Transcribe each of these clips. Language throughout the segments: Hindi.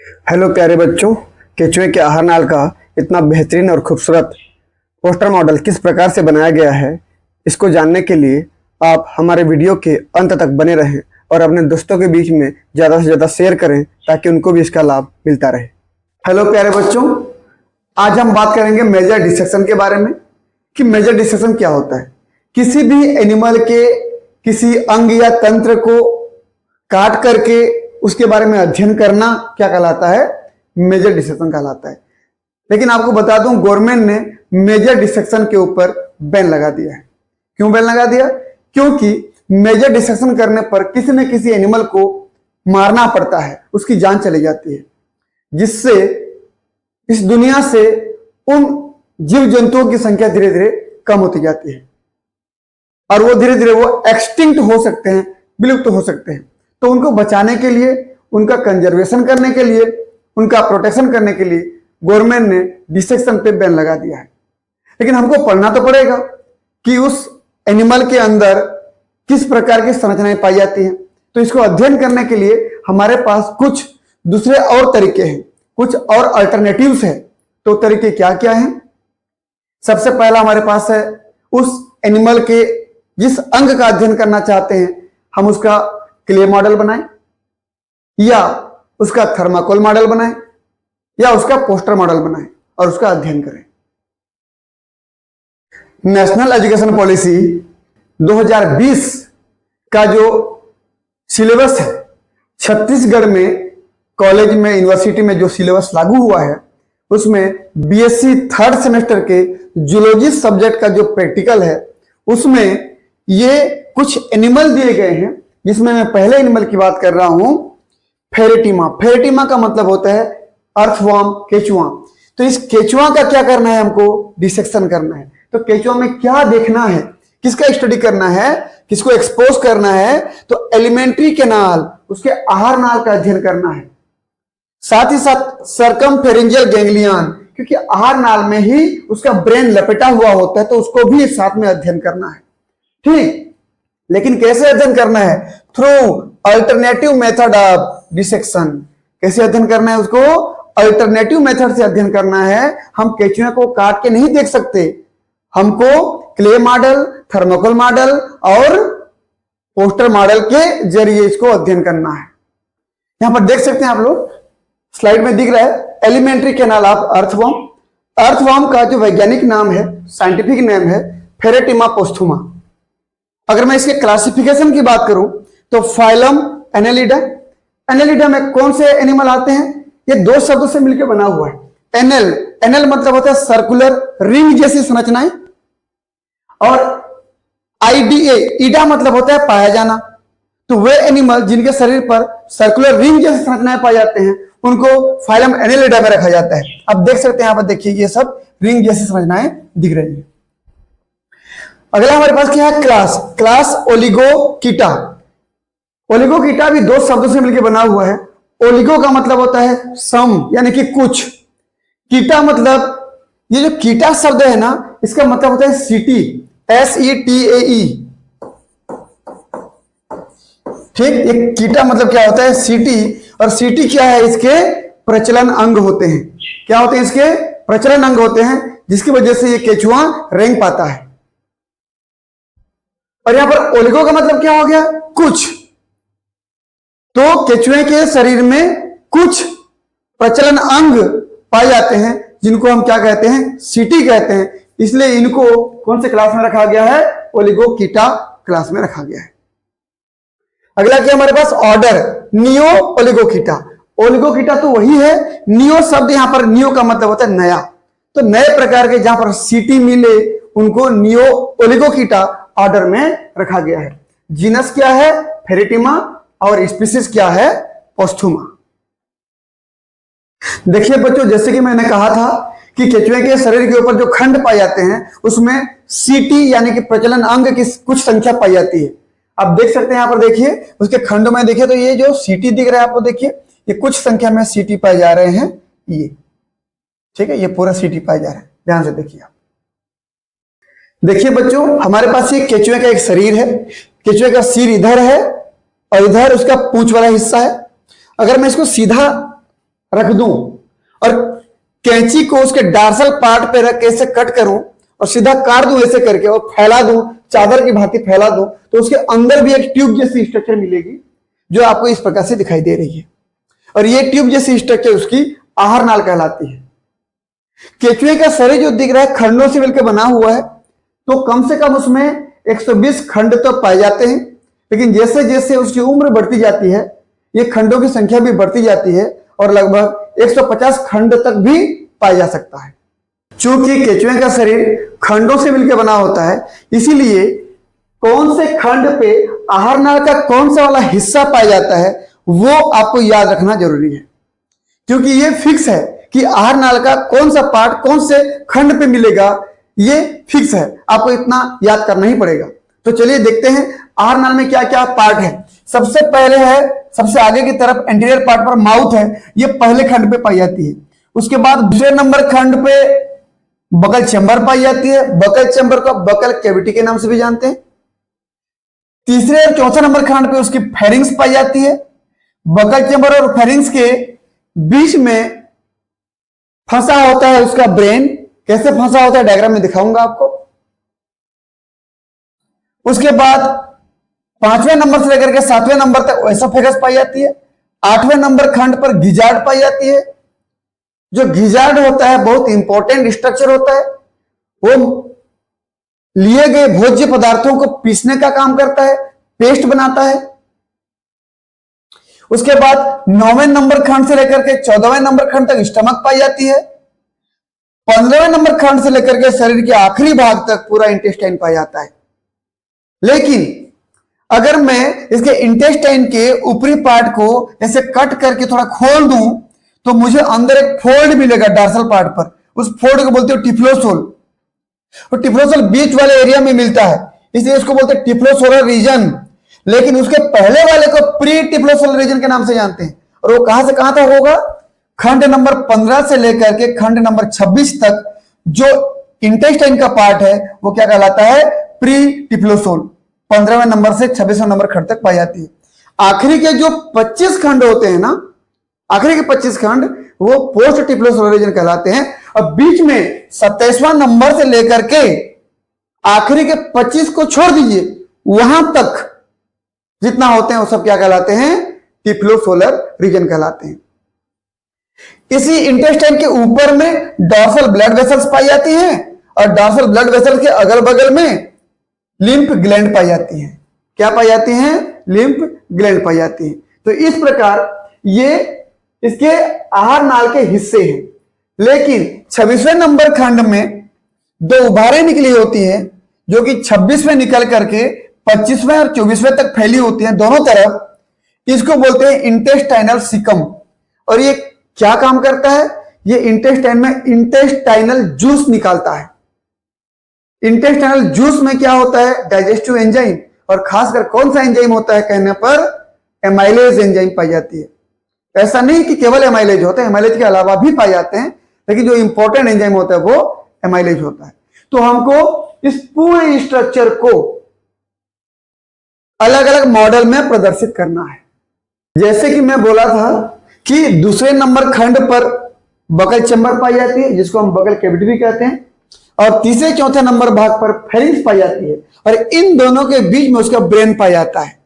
हेलो प्यारे बच्चों, केचुए के आहार नाल का इतना बेहतरीन और खूबसूरत पोस्टर मॉडल किस प्रकार से बनाया गया है, इसको जानने के लिए आप हमारे वीडियो के अंत तक बने रहें और अपने दोस्तों के बीच में ज़्यादा से ज़्यादा शेयर करें ताकि उनको भी इसका लाभ मिलता रहे। हेलो प्यारे बच्चों, आज हम बात करेंगे मेजर डिसेक्शन के बारे में कि मेजर डिसेक्शन क्या होता है। किसी भी एनिमल के किसी अंग या तंत्र को काट करके उसके बारे में अध्ययन करना क्या कहलाता है? मेजर डिसेक्शन कहलाता है। लेकिन आपको बता दूं, गवर्नमेंट ने मेजर डिसेक्शन के ऊपर बैन लगा दिया है। क्यों बैन लगा दिया? क्योंकि मेजर डिसेक्शन करने पर किसी न किसी एनिमल को मारना पड़ता है, उसकी जान चली जाती है, जिससे इस दुनिया से उन जीव जंतुओं की संख्या धीरे धीरे कम होती जाती है और वो धीरे धीरे वो एक्सटिंक्ट हो सकते हैं, विलुप्त हो सकते हैं। तो उनको बचाने के लिए, उनका कंजर्वेशन करने के लिए, उनका प्रोटेक्शन करने के लिए गवर्नमेंट ने डिसेक्शन पे बैन लगा दिया है। लेकिन हमको पढ़ना तो पड़ेगा कि उस एनिमल के अंदर किस प्रकार की संरचनाएं पाई जाती हैं। तो इसको अध्ययन करने के लिए हमारे पास कुछ दूसरे और तरीके हैं, कुछ और अल्टरनेटिव्स हैं। तो तरीके क्या क्या हैं? सबसे पहला हमारे पास है, उस एनिमल के जिस अंग का अध्ययन करना चाहते हैं हम उसका क्ले मॉडल बनाएं, या उसका थर्माकोल मॉडल बनाएं, या उसका पोस्टर मॉडल बनाएं और उसका अध्ययन करें। नेशनल एजुकेशन पॉलिसी 2020 का जो सिलेबस है, छत्तीसगढ़ में कॉलेज में, यूनिवर्सिटी में जो सिलेबस लागू हुआ है, उसमें बीएससी थर्ड सेमेस्टर के जूलॉजी सब्जेक्ट का जो प्रैक्टिकल है, उसमें ये कुछ एनिमल दिए गए हैं, जिसमें मैं पहले एनिमल की बात कर रहा हूं, फेरेटिमा। फेरेटिमा का मतलब होता है अर्थवर्म, केचुआ। तो इस केचुआ का क्या करना है? हमको डिसेक्शन करना है। तो केचुआ में क्या देखना है, किसका स्टडी करना है, किसको एक्सपोज करना है? तो एलिमेंट्री कैनाल, उसके आहार नाल का अध्ययन करना है। साथ ही साथ सर्कमफेरेंजियल गैंग्लियन, क्योंकि आहार नाल में ही उसका ब्रेन लपेटा हुआ होता है, तो उसको भी साथ में अध्ययन करना है। ठीक, लेकिन कैसे अध्ययन करना है? Through alternative method of dissection. कैसे अध्ययन करना है? उसको अल्टरनेटिव मेथड से अध्ययन करना है। हम केचुए को काट के नहीं देख सकते, हमको क्ले मॉडल, थर्माकोल मॉडल और पोस्टर मॉडल के जरिए इसको अध्ययन करना है। यहां पर देख सकते हैं आप लोग, स्लाइड में दिख रहा है alimentary canal of earthworm. Earthworm का जो वैज्ञानिक नाम है, साइंटिफिक नेम है फेरेटिमा पोस्थुमा। अगर मैं इसके क्लासिफिकेशन की बात करूं तो फाइलम एनेलिडा। एनेलिडा में कौन से एनिमल आते हैं? ये दो शब्दों से मिलकर बना हुआ है। एनल, एनल मतलब होता है सर्कुलर रिंग जैसी संरचनाएं, और आईडीए, ईडा मतलब होता है पाया जाना। तो वे एनिमल जिनके शरीर पर सर्कुलर रिंग जैसी संरचनाएं पाए जाते हैं उनको फाइलम एनेलिडा में रखा जाता है। अब देख सकते हैं यहां पर, देखिए ये सब रिंग जैसी संरचनाएं दिख रही है। अगला हमारे पास क्या है? क्लास। क्लास ओलिगोकीटा। ओलिगोकीटा भी दो शब्दों से मिलकर बना हुआ है। ओलिगो का मतलब होता है सम, यानी कि कुछ। कीटा मतलब, ये जो कीटा शब्द है ना, इसका मतलब होता है सिटी, SETAE। ठीक, ये कीटा मतलब क्या होता है? सिटी। और सिटी क्या है? इसके प्रचलन अंग होते हैं। क्या होते हैं? इसके प्रचलन अंग होते हैं, जिसकी वजह से ये केचुआ रेंग पाता है। और यहां पर ओलिगो का मतलब क्या हो गया? कुछ। तो केचुए के शरीर में कुछ प्रचलन अंग पाए जाते हैं, जिनको हम क्या कहते हैं? सिटी कहते हैं। इसलिए इनको कौन से क्लास में रखा गया है? ओलिगोकीटा क्लास में रखा गया है। अगला क्या हमारे पास? Order neo ओलिगोकीटा। ओलिगोकीटा तो वही है, नियो शब्द यहां पर, नियो का मतलब होता है नया। तो नए प्रकार के जहां पर सिटी मिले उनको नियो ओलिगोकीटा ऑर्डर में रखा गया है। जीनस क्या है? फेरेटिमा, और स्पीसीज क्या है? पोस्थुमा। देखिए बच्चों, जैसे कि मैंने कहा था कि केचुए के शरीर के ऊपर जो खंड पाए जाते हैं उसमें सीटी यानी कि प्रचलन अंग की कुछ संख्या पाई जाती है। आप देख सकते हैं यहां पर, देखिए उसके खंडों में देखिए, तो ये जो सीटी दिख रहा है आपको, देखिए ये कुछ संख्या में सीटी पाए जा रहे हैं, ये ठीक है, ये पूरा सीटी पाए जा रहे हैं। ध्यान से देखिए आप। देखिए बच्चों, हमारे पास ये केचुए का एक शरीर है। केचुए का सिर इधर है और इधर उसका पूंछ वाला हिस्सा है। अगर मैं इसको सीधा रख दूं और कैंची को उसके डार्सल पार्ट पे रख के ऐसे कट करूं और सीधा काट दूं ऐसे करके और फैला दूं, चादर की भांति फैला दूं, तो उसके अंदर भी एक ट्यूब जैसी स्ट्रक्चर मिलेगी जो आपको इस प्रकार से दिखाई दे रही है। और ये ट्यूब जैसी स्ट्रक्चर उसकी आहार नाल कहलाती है। केचुए का शरीर जो दिख रहा है खंडों से मिलकर बना हुआ है, तो कम से कम उसमें 120 खंड तो पाए जाते हैं, लेकिन जैसे जैसे उसकी उम्र बढ़ती जाती है ये खंडों की संख्या भी बढ़ती जाती है और लगभग 150 खंड तक भी पाया जा सकता है। चूंकि केचुए का शरीर खंडों से मिलकर बना होता है, इसीलिए कौन से खंड पे आहार नाल का कौन सा वाला हिस्सा पाया जाता है वो आपको याद रखना जरूरी है, क्योंकि ये फिक्स है कि आहार नाल का कौन सा पार्ट कौन से खंड पे मिलेगा, ये फिक्स है, आपको इतना याद करना ही पड़ेगा। तो चलिए देखते हैं आहार नाल में क्या क्या पार्ट है। सबसे पहले है, सबसे आगे की तरफ एंटीरियर पार्ट पर माउथ है, ये पहले खंड पे पाई जाती है। उसके बाद दूसरे नंबर खंड पे बकल चैम्बर पाई जाती है, बकल चैम्बर को बकल कैविटी के नाम से भी जानते हैं। तीसरे और चौथे नंबर खंड पे उसकी फेरिंग्स पाई जाती है। बकल चैम्बर और फेरिंग्स के बीच में फंसा होता है उसका ब्रेन। कैसे फंसा होता है डायग्राम में दिखाऊंगा आपको। उसके बाद 5वें नंबर से लेकर के 7वें नंबर तक एसोफेगस पाई जाती है। 8वें नंबर खंड पर गिजार्ड पाई जाती है। जो गिजार्ड होता है बहुत इंपॉर्टेंट स्ट्रक्चर होता है, वो लिए गए भोज्य पदार्थों को पीसने का काम करता है, पेस्ट बनाता है। उसके बाद 9वें नंबर खंड से लेकर के 14वें नंबर खंड तक स्टमक पाई जाती है। 15वें नंबर खंड से लेकर के शरीर के आखिरी भाग तक पूरा इंटेस्टाइन पाया जाता है। लेकिन अगर मैं इसके इंटेस्टाइन के ऊपरी पार्ट को ऐसे कट करके थोड़ा खोल दूं तो मुझे अंदर एक फोल्ड मिलेगा डार्सल पार्ट पर। उस फोल्ड को बोलते हो टिफ्लोसोल, और टिफ्लोसोल बीच वाले एरिया में मिलता है, इसलिए इसको बोलते हैं टिफ्लोसोलर रीजन। लेकिन उसके पहले वाले को प्री टिफ्लोसोलर रीजन के नाम से जानते हैं। और वो कहां से कहां तक होगा? खंड नंबर 15 से लेकर के खंड नंबर 26 तक जो इंटेस्टाइन का पार्ट है वो क्या कहलाता है? Pre typhlosole. 15वें नंबर से 26वें नंबर खंड तक पाई जाती है। आखिरी के जो 25 खंड होते हैं ना, आखिरी के 25 खंड वो पोस्ट टिफ्लोसोलर रीजन कहलाते हैं। और बीच में 27वां नंबर से लेकर के आखिरी के 25 को छोड़ दीजिए, वहां तक जितना होते हैं वो सब क्या कहलाते हैं? टिफ्लोसोलर रीजन कहलाते हैं। इसी इंटेस्टाइन के ऊपर में डॉर्सल ब्लड वेसल्स पाई जाती हैं और डॉर्सल ब्लड वेसल के अगल बगल में लिम्फ ग्लैंड पाई जाती हैं। क्या पाई जाती हैं? लिम्फ ग्लैंड पाई जाती हैं। तो इस प्रकार ये इसके आहार नाल के हिस्से हैं। लेकिन 26वें नंबर खंड में दो उभारें निकली होती हैं जो कि 26वें निकल करके 25वें और 24वें तक फैली होती हैं दोनों तरफ। इसको बोलते हैं इंटेस्टाइनल सिकम। और ये क्या काम करता है? ये इंटेस्टाइन में इंटेस्टाइनल जूस निकालता है। इंटेस्टाइनल जूस में क्या होता है? डाइजेस्टिव एंजाइम, और खासकर कौन सा एंजाइम होता है कहने पर एमाइलेज एंजाइम पाई जाती है। ऐसा नहीं कि केवल एमाइलेज होता है, एमाइलेज के अलावा भी पाए जाते हैं, लेकिन जो इंपॉर्टेंट एंजाइम होता है वो एमाइलेज होता है। तो हमको इस पूरे स्ट्रक्चर को अलग अलग मॉडल में प्रदर्शित करना है। जैसे कि मैं बोला था कि दूसरे नंबर खंड पर बकल चैम्बर पाई जाती है जिसको हम बकल कैविटी भी कहते हैं, और तीसरे चौथे नंबर भाग पर फेरिंग्स पाई जाती है, और इन दोनों के बीच में उसका ब्रेन पाया जाता है।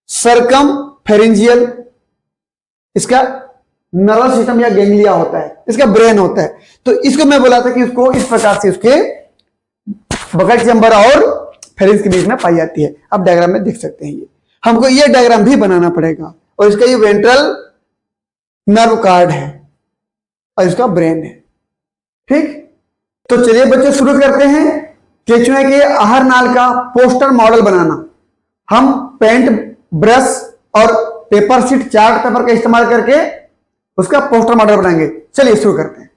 सरकम फेरिंजियल इसका नर्वस सिस्टम या गैंग्लिया होता है, इसका ब्रेन होता है। तो इसको मैं बोला था कि उसको इस प्रकार से उसके बकल चैम्बर और फेरिंग्स के बीच में पाई जाती है। अब डायग्राम में देख सकते हैं। ये हमको ये डायग्राम भी बनाना पड़ेगा, और इसका ये वेंट्रल नर्व कार्ड है और इसका ब्रेन है। ठीक, तो चलिए बच्चों शुरू करते हैं केचुए के आहार नाल का पोस्टर मॉडल बनाना। हम पेंट ब्रश और पेपर शीट चार्ट पेपर का इस्तेमाल करके उसका पोस्टर मॉडल बनाएंगे। चलिए शुरू करते हैं।